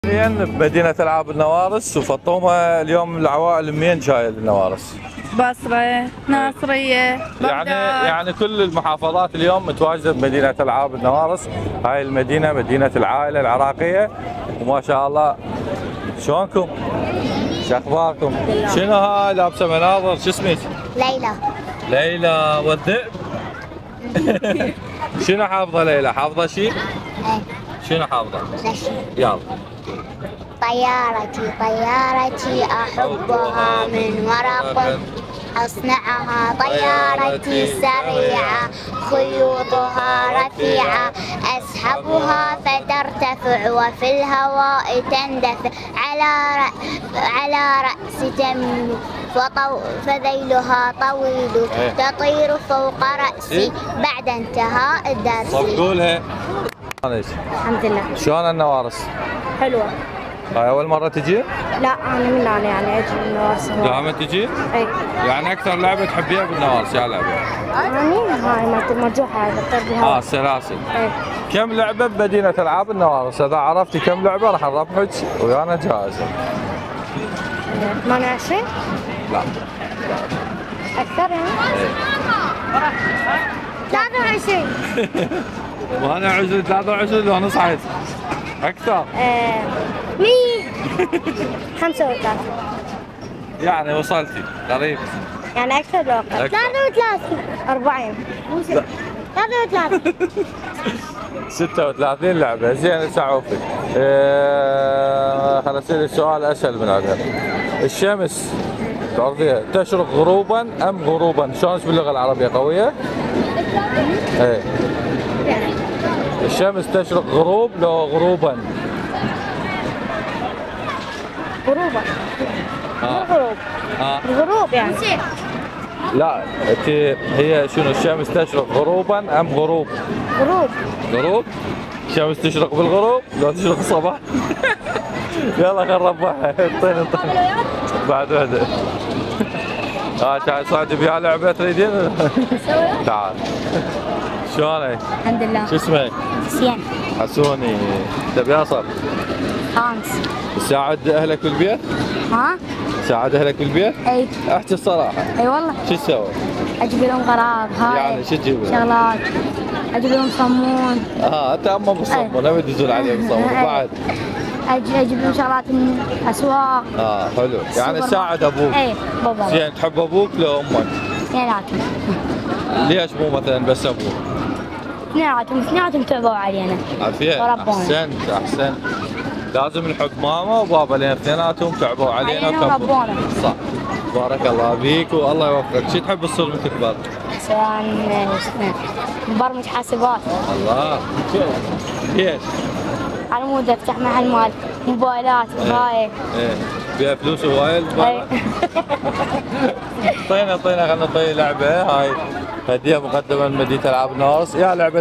بمدينة ألعاب النوارس وفطومة اليوم العوائل منين جاية للنوارس؟ بصرة، ناصرية، بغداد. يعني كل المحافظات اليوم متواجدة بمدينة ألعاب النوارس، هاي المدينة مدينة العائلة العراقية وما شاء الله. شلونكم؟ شو أخباركم؟ شنو هاي لابسة مناظر؟ شو اسمك؟ ليلى. ليلى والذئب؟ شنو حافظة ليلى؟ حافظة شيء؟ ايه. شنو حافظة؟ نشيد. يلا. طيارتي طيارتي أحبها من ورق أصنعها، طيارتي سريعة خيوطها رفيعة، أسحبها فترتفع وفي الهواء تندفع، على رأس تميل فذيلها طويل، تطير فوق رأسي بعد انتهاء الدرس. قولها. الحمد لله. شلون النوارس؟ حلوة. هاي أول مرة تجي؟ لا أنا من هنا يعني أجي من النوارس. دائما تجي؟ أي. يعني أكثر لعبة تحبيها بالنوارس يا لعبة؟ يعني هاي مرجوحة هذا السلاسل. أي. كم لعبة بمدينة ألعاب النوارس؟ إذا عرفتي كم لعبة راح نربحك ويانا جائزة. 28؟ لا. أكثر يعني؟ 23. وأنا 23 لو نصحيت أكثر. 35. يعني وصلتي قريب. يعني أكثر لو أقل. 33. 40. 33. 36 لعبة. زين سعوفي. خليني أسألك سؤال أسهل من هذا. الشمس تعرفيها تشرق غروبا أم غروبا؟ شلون باللغة العربية قوية؟ ايه. الشمس تشرق غروب لو غروبا؟ غروبا. غروب. غروب يعني. لا هي شنو الشمس تشرق غروبا ام غروب؟ غروب. غروب؟ الشمس تشرق بالغروب لو تشرق الصباح؟ يلا خل نربحها. طين بعد وحده. تعال صعدي بيها لعبة تريدين؟ تعال. شلونك؟ الحمد لله. شو اسمك؟ حسين. حسوني. تبي اصل؟ خامس. تساعد اهلك بالبيت؟ ها؟ تساعد اهلك بالبيت؟ اي. احكي الصراحة. اي والله. شو تسوي؟ اجيب لهم غراض هاي. يعني شو تجيب لهم؟ شغلات. اجيب لهم صمون. انت اما بالصمون ابي تدزون عليه بالصمون بعد. اجيب لهم شغلات من الاسواق. حلو. يعني تساعد ابوك. اي بابا. زين تحب ابوك لو امك؟ اثنيناتهم. ليش مو مثلا بس ابوك؟ اثنيناتهم تعبوا علينا. عافية. احسنت. لازم نحب ماما وبابا لان اثنيناتهم تعبوا علينا وربونا. صح. بارك الله فيك والله يوفقك. شو تحب تصير من تكبر؟ سواء مبرمج حاسبات. الله. ليش؟ على مود افتح محل مال موبايلات وهاي. فيها فلوس هواية الموبايلات؟ طينا خلنا نطي لعبة. هاي هدية مقدمة من مدينة ألعاب النوارس. يا لعبة